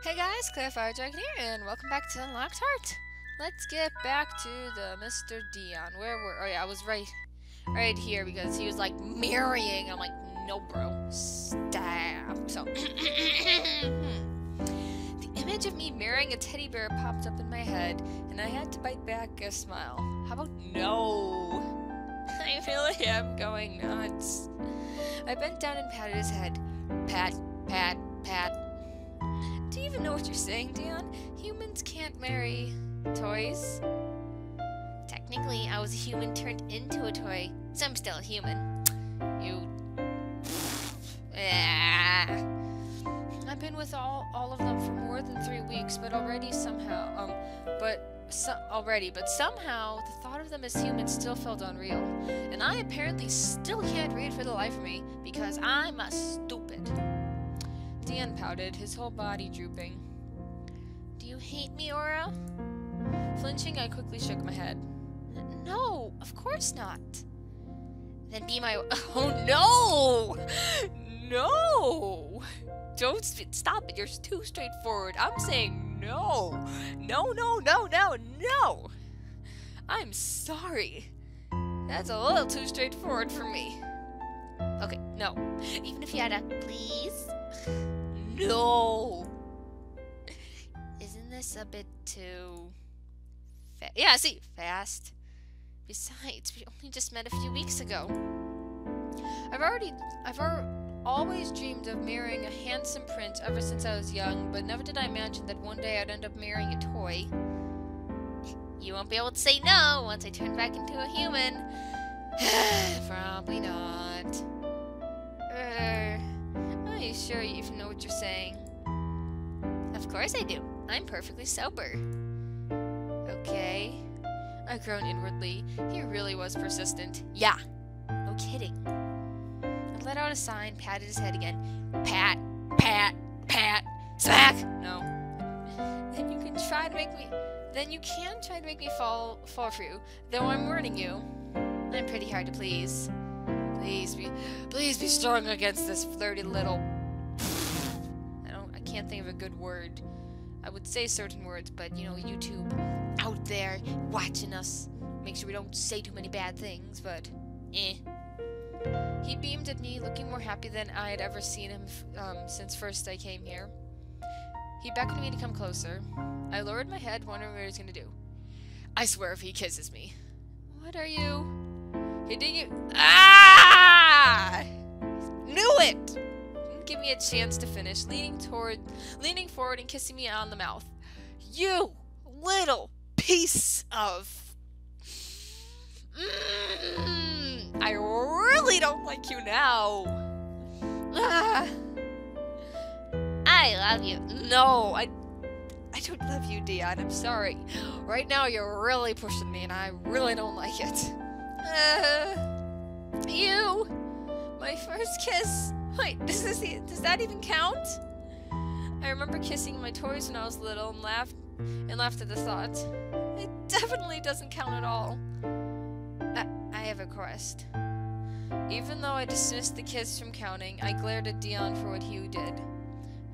Hey guys, Claire Dragon here, and welcome back to Unlocked Heart. Let's get back to the Mr. Deon. Where were? Oh yeah, I was right here because he was like marrying. I'm like, no, bro, stop. So the image of me marrying a teddy bear popped up in my head, and I had to bite back a smile. How about no? I really am going nuts. I bent down and patted his head. Pat, pat, pat. Do you even know what you're saying, Deon? Humans can't marry toys. Technically, I was a human turned into a toy, so I'm still a human. You... I've been with all of them for more than 3 weeks, but somehow the thought of them as humans still felt unreal. And I apparently still can't read for the life of me, because I'm a stupid. Deon pouted, his whole body drooping. Do you hate me, Aura? Flinching, I quickly shook my head. No, of course not. Then be my... Oh, no! No! Don't stop it, you're too straightforward. I'm saying no. No, no, no, no, no! I'm sorry. That's a little too straightforward for me. Okay, no. Even if you had a please... No! Isn't this a bit too... Yeah, see, fast. Besides, we only just met a few weeks ago. I've always dreamed of marrying a handsome prince ever since I was young, but never did I imagine that one day I'd end up marrying a toy. You won't be able to say no once I turn back into a human. Probably not. Are you sure you even know what you're saying? Of course I do. I'm perfectly sober. Okay. I groaned inwardly. He really was persistent. Yeah. No kidding. I let out a sigh and patted his head again. Pat, pat, pat, smack! No. Then you can try to make me fall for you, though I'm warning you. I'm pretty hard to please. Please be strong against this flirty little... I can't think of a good word. I would say certain words, but, you know, YouTube out there watching us. Make sure we don't say too many bad things, but, eh. He beamed at me, looking more happy than I had ever seen him since first I came here. He beckoned me to come closer. I lowered my head, wondering what he was going to do. I swear if he kisses me. What are you... Hitting you... Ah! Knew it! Didn't give me a chance to finish, leaning forward and kissing me on the mouth. You little piece of... I really don't like you now. Ah. I love you. No, I don't love you, Deon. I'm sorry. Right now you're really pushing me and I really don't like it. You! My first kiss! Wait, does that even count? I remember kissing my toys when I was little and laughed at the thought. It definitely doesn't count at all. I have a request. Even though I dismissed the kiss from counting, I glared at Deon for what he did.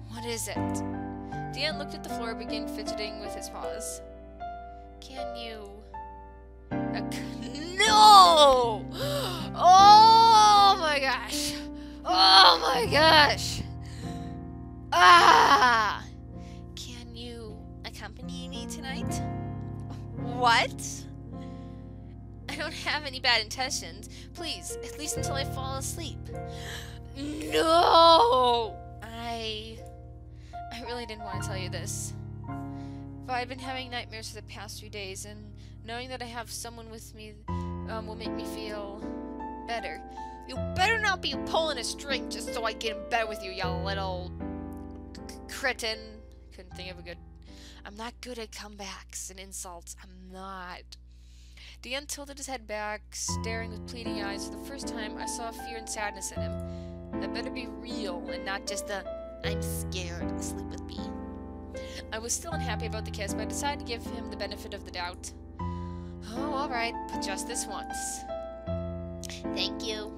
What is it? Deon looked at the floor and began fidgeting with his paws. Can you... No! Oh my gosh! Oh my gosh! Ah! Can you accompany me tonight? What? I don't have any bad intentions. Please, at least until I fall asleep. No! I really didn't want to tell you this. But I've been having nightmares for the past few days, and knowing that I have someone with me will make me feel better. You better not be pulling a string just so I get in bed with you, you little cretin. Couldn't think of a good... I'm not good at comebacks and insults. I'm not. Deon tilted his head back, staring with pleading eyes. For the first time, I saw fear and sadness in him. That better be real and not just the, I'm scared, sleep with me. I was still unhappy about the kiss, but I decided to give him the benefit of the doubt. Oh, alright, but just this once. Thank you.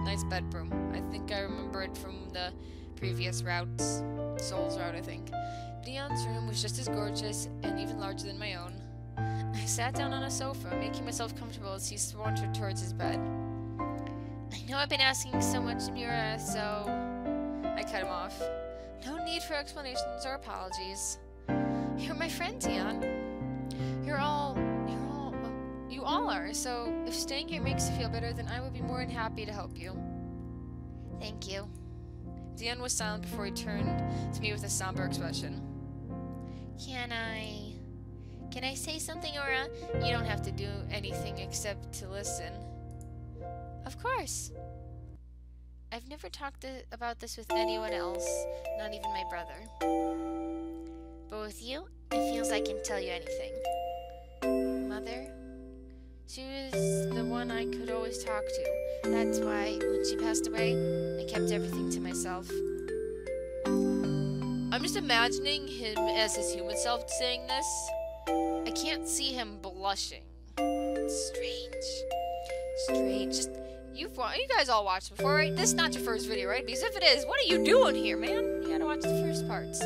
Nice bedroom. I think I remember it from the previous routes. Soul's route, I think. Deon's room was just as gorgeous and even larger than my own. I sat down on a sofa, making myself comfortable as he sauntered towards his bed. I know I've been asking so much, Mira, so... I cut him off. No need for explanations or apologies. You're my friend, Deon. You all are, so if staying here makes you feel better, then I would be more than happy to help you. Thank you. Deon was silent before he turned to me with a somber expression. Can I say something, Aura? You don't have to do anything except to listen. Of course. I've never talked about this with anyone else, not even my brother. But with you, it feels I can tell you anything. Mother? She was the one I could always talk to. That's why, when she passed away, I kept everything to myself. I'm just imagining him as his human self saying this. I can't see him blushing. It's strange. Just, you guys all watched before, right? This is not your first video, right? Because if it is, what are you doing here, man? You gotta watch the first parts.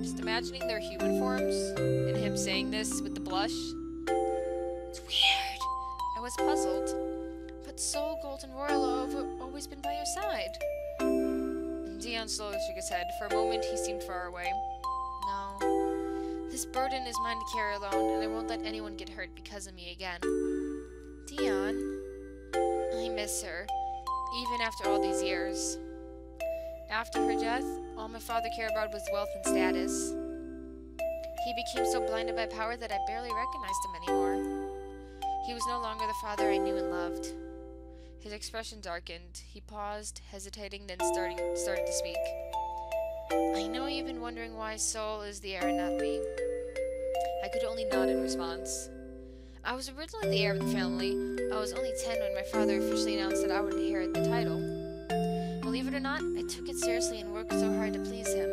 Just imagining their human forms and him saying this with the blush. It's weird. I was puzzled. But Soul, Gold, and Royal have always been by your side. And Deon slowly shook his head. For a moment, he seemed far away. No. This burden is mine to carry alone, and I won't let anyone get hurt because of me again. Deon, I miss her, even after all these years. After her death, all my father cared about was wealth and status. He became so blinded by power that I barely recognized him anymore. He was no longer the father I knew and loved. His expression darkened. He paused, hesitating, then started to speak. I know you've been wondering why Soul is the heir and not me. I could only nod in response. I was originally the heir of the family. I was only 10 when my father officially announced that I would inherit the title. Believe it or not, I took it seriously and worked so hard to please him.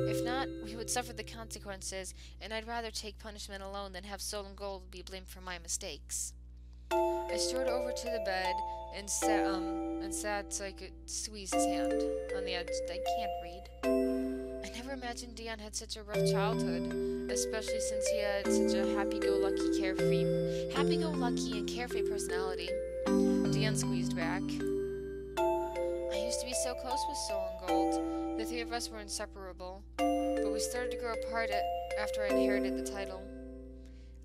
If not, we would suffer the consequences, and I'd rather take punishment alone than have Soul and Gold be blamed for my mistakes. I strode over to the bed and sat so I could squeeze his hand. On the edge, I can't read. I never imagined Deon had such a rough childhood, especially since he had such a happy-go-lucky and carefree personality. Deon squeezed back. I used to be so close with Soul and Gold. The three of us were inseparable, but we started to grow apart after I inherited the title.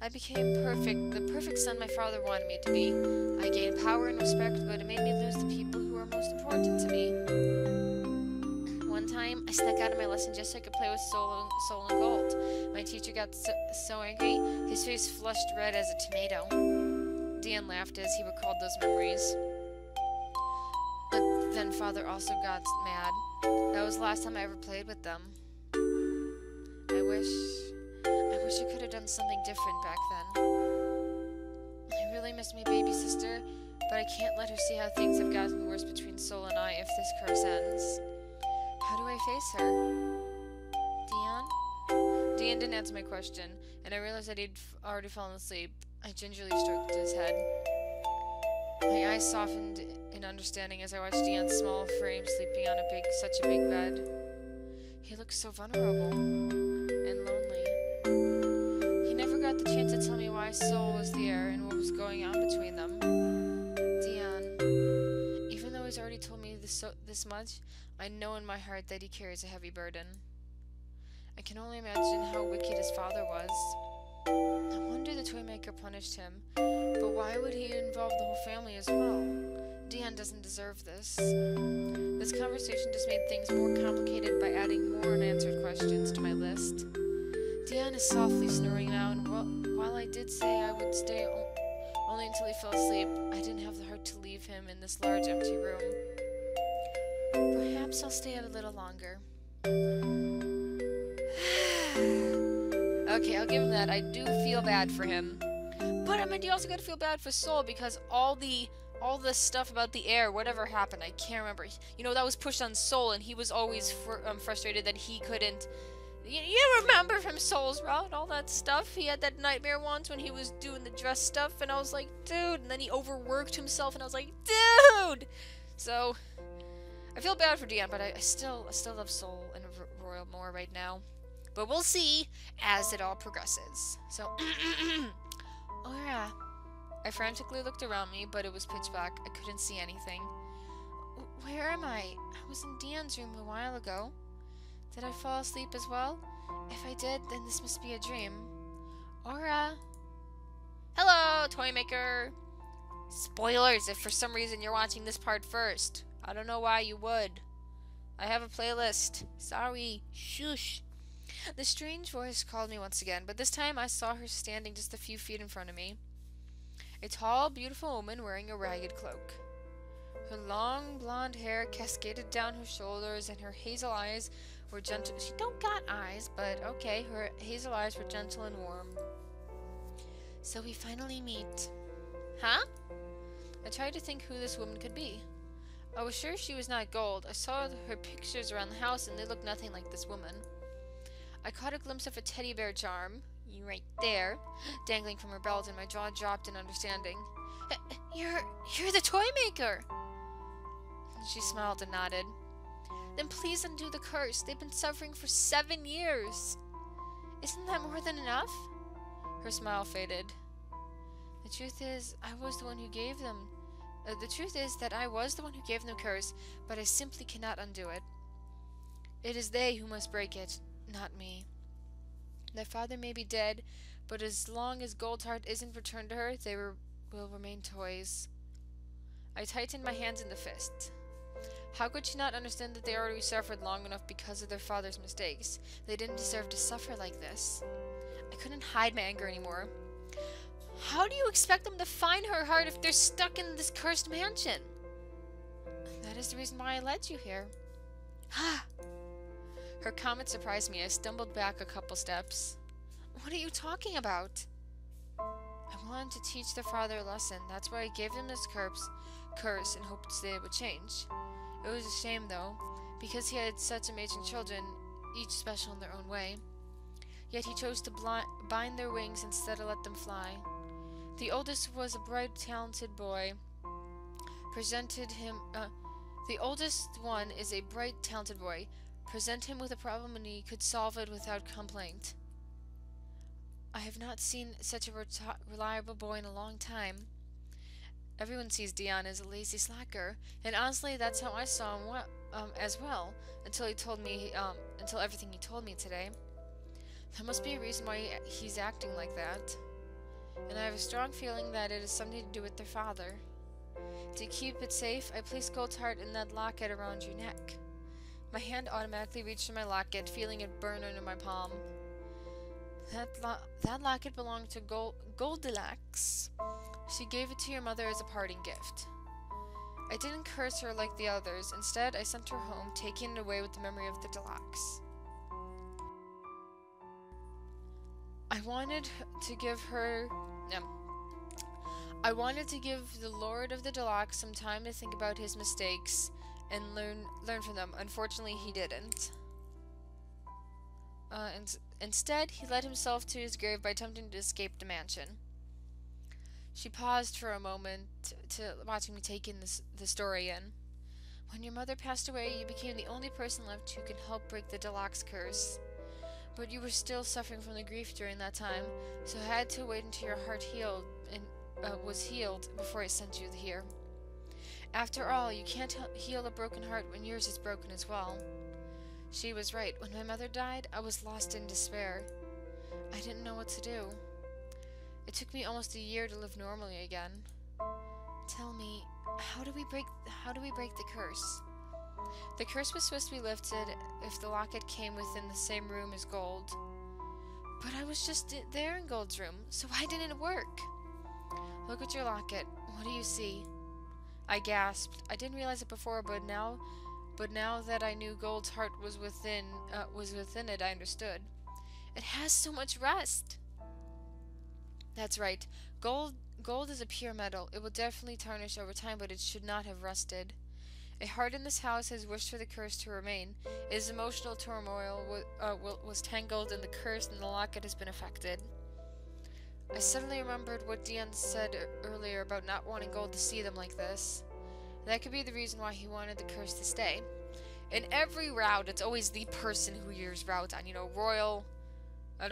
I became the perfect son my father wanted me to be. I gained power and respect, but it made me lose the people who were most important to me. One time, I snuck out of my lesson just so I could play with Soul and Gold. My teacher got so angry, his face flushed red as a tomato. Deon laughed as he recalled those memories. But then Father also got mad. That was the last time I ever played with them. I wish I could have done something different back then. I really miss my baby sister, but I can't let her see how things have gotten worse between Soul and I if this curse ends. How do I face her? Deon? Deon didn't answer my question, and I realized that he'd already fallen asleep. I gingerly stroked his head. My eyes softened in understanding as I watched Deon's small frame sleeping on such a big bed. He looked so vulnerable and lonely. He never got the chance to tell me why Soul was the heir and what was going on between them. Deon, even though he's already told me this much, I know in my heart that he carries a heavy burden. I can only imagine how wicked his father was. No wonder the Toymaker punished him, but why would he involve the whole family as well? Deon doesn't deserve this. This conversation just made things more complicated by adding more unanswered questions to my list. Deon is softly snoring now, and while I did say I would stay only until he fell asleep, I didn't have the heart to leave him in this large empty room. Perhaps I'll stay a little longer. Okay, I'll give him that. I do feel bad for him. But I mean, you also gotta feel bad for Soul because all the stuff about the heir, whatever happened, I can't remember. You know, that was pushed on Soul, and he was always frustrated that he couldn't. You remember from Soul's route, all that stuff? He had that nightmare once when he was doing the dress stuff, and I was like, dude. And then he overworked himself, and I was like, dude! So, I feel bad for Deon, but I still love Soul and Royal more right now. But we'll see as it all progresses. So, Aura. I frantically looked around me, but it was pitch black. I couldn't see anything. Where am I? I was in Deon's room a while ago. Did I fall asleep as well? If I did, then this must be a dream. Aura. Hello, Toy Maker. Spoilers if for some reason you're watching this part first. I don't know why you would. I have a playlist. Sorry. Shush. The strange voice called me once again, but this time I saw her standing just a few feet in front of me. A tall, beautiful woman wearing a ragged cloak. Her long blonde hair cascaded down her shoulders, and her hazel eyes were gentle. She don't got eyes, but okay, her hazel eyes were gentle and warm. So we finally meet. Huh? I tried to think who this woman could be. I was sure she was not Gold. I saw her pictures around the house, and they looked nothing like this woman. I caught a glimpse of a teddy bear charm, right there, dangling from her belt, and my jaw dropped in understanding. You're the Toy Maker! She smiled and nodded. Then please undo the curse. They've been suffering for 7 years. Isn't that more than enough? Her smile faded. The truth is, I was the one who gave them. The truth is that I was the one who gave them the curse, but I simply cannot undo it. It is they who must break it, not me. Their father may be dead, but as long as Goldheart isn't returned to her, they will remain toys. I tightened my hands in the fist. How could she not understand that they already suffered long enough because of their father's mistakes? They didn't deserve to suffer like this. I couldn't hide my anger anymore. How do you expect them to find her heart if they're stuck in this cursed mansion? That is the reason why I led you here. Ha! Her comment surprised me. I stumbled back a couple steps. What are you talking about? I wanted to teach their father a lesson. That's why I gave them this curse in hopes they would change. It was a shame, though, because he had such amazing children, each special in their own way. Yet he chose to bind their wings instead of let them fly. The oldest was a bright, talented boy. The oldest one is a bright, talented boy. Present him with a problem and he could solve it without complaint. I have not seen such a reliable boy in a long time. Everyone sees Deon as a lazy slacker, and honestly, that's how I saw him as well, until everything he told me today. There must be a reason why he's acting like that, and I have a strong feeling that it has something to do with their father. To keep it safe, I placed Goldheart in that locket around your neck. My hand automatically reached for my locket, feeling it burn under my palm. That locket belonged to Goldilocks. She gave it to your mother as a parting gift. I didn't curse her like the others. Instead, I sent her home, taking it away with the memory of the Deluxe. I wanted to give the Lord of the Deluxe some time to think about his mistakes and learn from them. Unfortunately, he didn't. Instead, he led himself to his grave by attempting to escape the mansion. She paused for a moment to watching me take in the story in. When your mother passed away, you became the only person left who could help break the Deluxe curse. But you were still suffering from the grief during that time, so I had to wait until your heart was healed before I sent you here. After all, you can't heal a broken heart when yours is broken as well. She was right. When my mother died, I was lost in despair. I didn't know what to do. It took me almost a year to live normally again. Tell me, how do we break the curse? The curse was supposed to be lifted if the locket came within the same room as Gold. But I was just there in Gold's room, so why didn't it work? Look at your locket. What do you see? I gasped. I didn't realize it before, but now that I knew Gold's heart was within it, I understood. It has so much rust. That's right. Gold is a pure metal. It will definitely tarnish over time, but it should not have rusted. A heart in this house has wished for the curse to remain. Its emotional turmoil was tangled in the curse, and the locket has been affected. I suddenly remembered what Deon said earlier about not wanting Gold to see them like this. That could be the reason why he wanted the curse to stay. In every route, it's always the person who you're route on. You know, Royal... I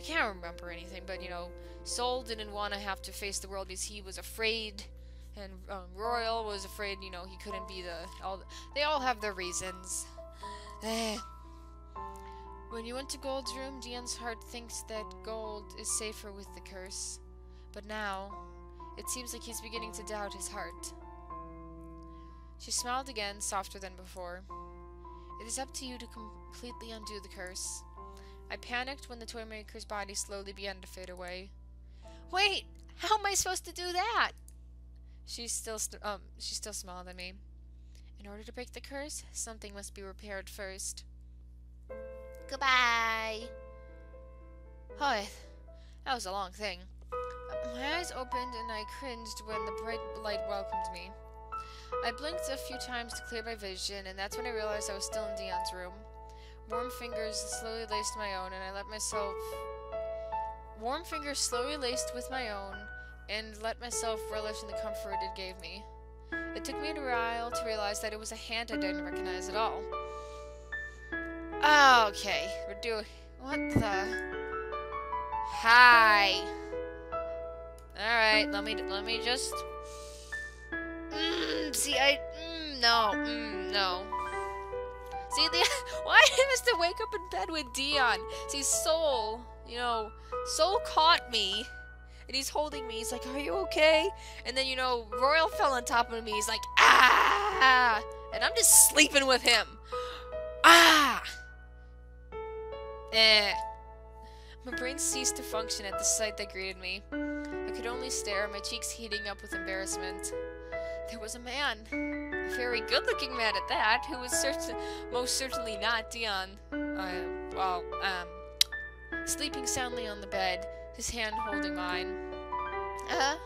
can't remember anything, but, you know, Soul didn't want to have to face the world because he was afraid, and Royal was afraid, you know, he couldn't be they all have their reasons. When you went to Gold's room, Deon's heart thinks that Gold is safer with the curse. But now, it seems like he's beginning to doubt his heart. She smiled again, softer than before. It is up to you to completely undo the curse. I panicked when the Toymaker's body slowly began to fade away. Wait! How am I supposed to do that? She still smiled at me. In order to break the curse, something must be repaired first. Goodbye! Oh, that was a long thing. My eyes opened and I cringed when the bright light welcomed me. I blinked a few times to clear my vision, and that's when I realized I was still in Deon's room. Warm fingers slowly laced my own, and I let myself... Warm fingers slowly laced with my own, and let myself relish in the comfort it gave me. It took me a while to realize that it was a hand I didn't recognize at all. Okay, we're doing... What the... Hi! Alright, let me just... See, no. See, why did I have to wake up in bed with Deon? See, Soul, you know, Soul caught me, and he's holding me. He's like, are you okay? And then, you know, Royal fell on top of me. He's like, ah! And I'm just sleeping with him. Ah! My brain ceased to function at the sight that greeted me. I could only stare, my cheeks heating up with embarrassment. There was a man. A very good-looking man at that, who was most certainly not Deon. Sleeping soundly on the bed, his hand holding mine. I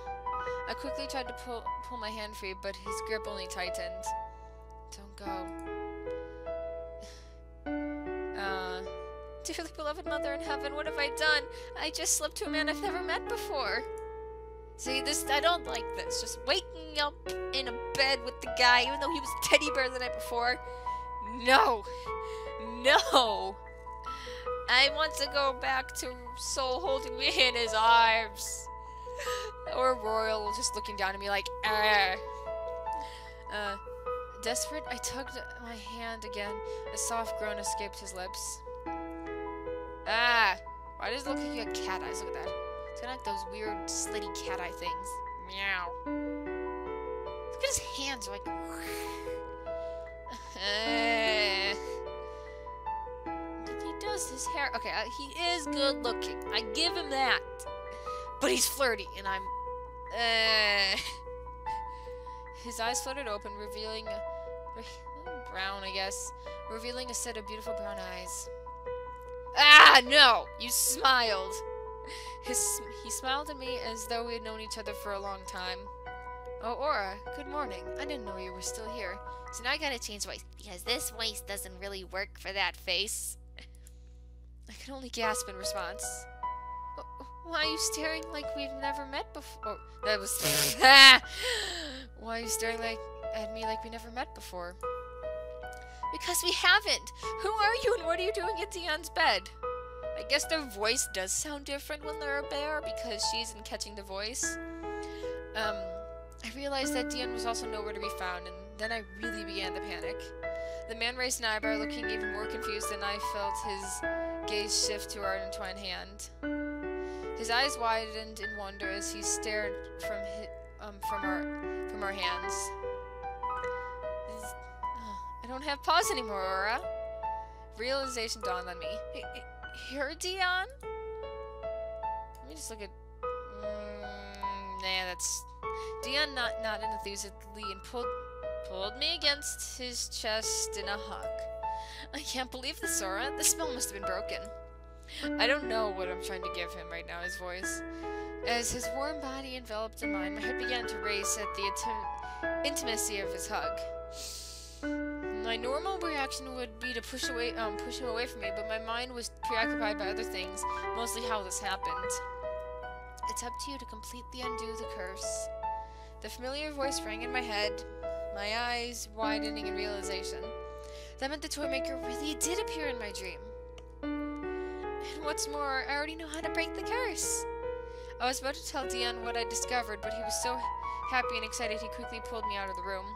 quickly tried to pull my hand free, but his grip only tightened. Don't go. Dearly beloved Mother in Heaven, what have I done? I just slept to a man I've never met before. See, I don't like this. Just waking up in a bed with the guy, even though he was a teddy bear the night before. No. No. I want to go back to Soul holding me in his arms. Or Royal just looking down at me like, Desperate, I tugged my hand again. A soft groan escaped his lips. Why does it look like a cat eyes? Look at that. It's kind of like those weird slitty cat eye things. Meow. Look at his hands, like... He does his hair... Okay, he is good looking. I give him that. But he's flirty, and I'm... His eyes fluttered open, revealing... brown, I guess. Revealing a set of beautiful brown eyes. No! You smiled. He smiled at me as though we had known each other for a long time. Oh, Aura, good morning. I didn't know you were still here. So now I gotta change voice, because this voice doesn't really work for that face. I could only gasp in response. Why are you staring like we've never met before? Oh, that was... Why are you staring at me like we never met before? Because we haven't! Who are you and what are you doing at Deon's bed? I guess their voice does sound different when they're a bear because she isn't catching the voice. I realized that Deon was also nowhere to be found, and then I really began to panic. The man raised an eyebrow, looking even more confused, and I felt his gaze shift to our entwined hand. His eyes widened in wonder as he stared from our hands. I don't have pause anymore, Aura. Realization dawned on me. You're Deon? Let me just look at... Nah, that's... Deon nodded enthusiastically and pulled me against his chest in a hug. I can't believe this, Aura. The spell must have been broken. I don't know what I'm trying to give him right now, his voice. As his warm body enveloped in mine, my head began to race at the intimacy of his hug. My normal reaction would be to push him away from me, but my mind was preoccupied by other things, mostly how this happened. It's up to you to completely undo the curse. The familiar voice rang in my head. my eyes widening in realization. That meant the toy maker really did appear in my dream. And what's more, I already know how to break the curse. I was about to tell Deon what I discovered, but he was so happy and excited he quickly pulled me out of the room.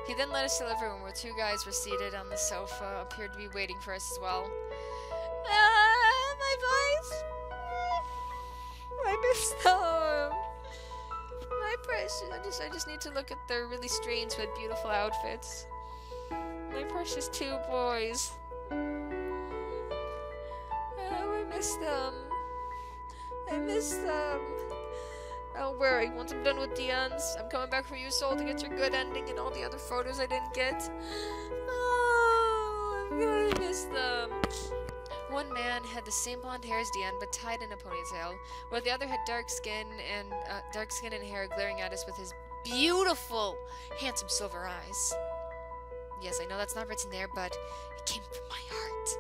He then led us to the living room where two guys were seated on the sofa, appeared to be waiting for us as well. My boys! I miss them! My precious. I just need to look at their really strange but beautiful outfits. My precious two boys. Oh, I miss them. I miss them. Don't worry, once I'm done with Deon's, I'm coming back for you, Soul, to get your good ending and all the other photos I didn't get. Oh, I'm gonna miss them. One man had the same blonde hair as Deon, but tied in a ponytail, while the other had dark skin and hair, glaring at us with his beautiful, handsome silver eyes. Yes, I know that's not written there, but it came from my heart.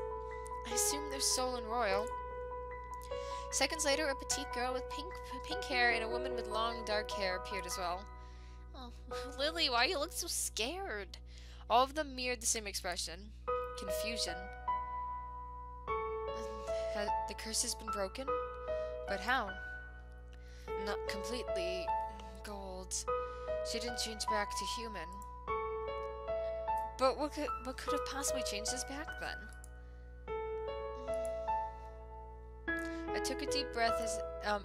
I assume they're Soul and Royal. Seconds later, a petite girl with pink hair and a woman with long, dark hair appeared as well. Oh, Lily, why you look so scared? All of them mirrored the same expression. Confusion. The curse has been broken? But how? Not completely. Gold. She didn't change back to human. But what could have possibly changed us back then? I took a deep breath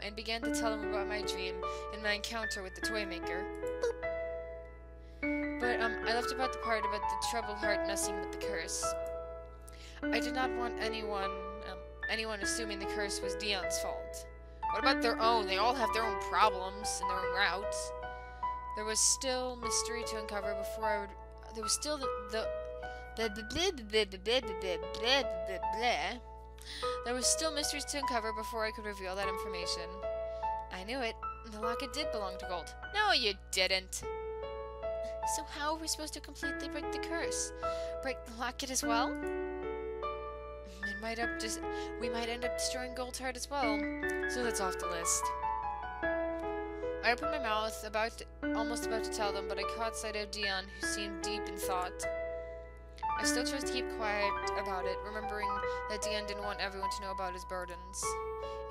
and began to tell him about my dream and my encounter with the toy maker. But I left about the part about the troubled heart messing with the curse. I did not want anyone assuming the curse was Deon's fault. What about their own? They all have their own problems and their own routes. There was still mystery to uncover before I would. There was still There was still mysteries to uncover before I could reveal that information. I knew it. The locket did belong to Gold. No, you didn't. So how are we supposed to completely break the curse? Break the locket as well? We might end up destroying Gold's heart as well. So that's off the list. I opened my mouth, almost about to tell them, but I caught sight of Deon, who seemed deep in thought. I still chose to keep quiet about it, remembering that Deon didn't want everyone to know about his burdens.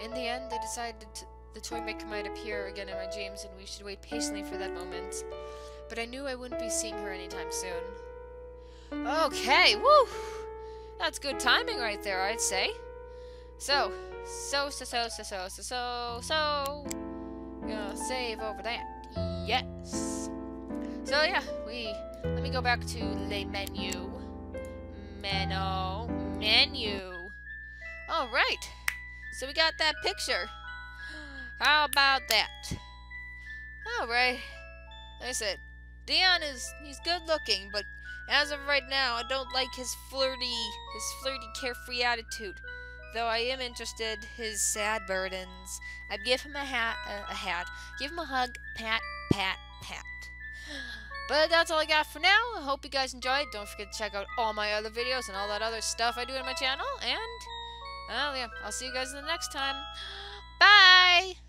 In the end, they decided the toy maker might appear again in my dreams, and we should wait patiently for that moment. But I knew I wouldn't be seeing her anytime soon. Okay, woo! That's good timing right there, I'd say. So. Gonna save over that. Yes. So yeah, let me go back to the menu. Menu. Alright. So we got that picture. How about that? Alright. Like I said, Deon he's good looking, but as of right now, I don't like his flirty, carefree attitude. Though I am interested his sad burdens. I'd give him a hat, give him a hug, pat. But that's all I got for now. I hope you guys enjoyed. Don't forget to check out all my other videos and all that other stuff I do on my channel. And, well, yeah, I'll see you guys in the next time. Bye!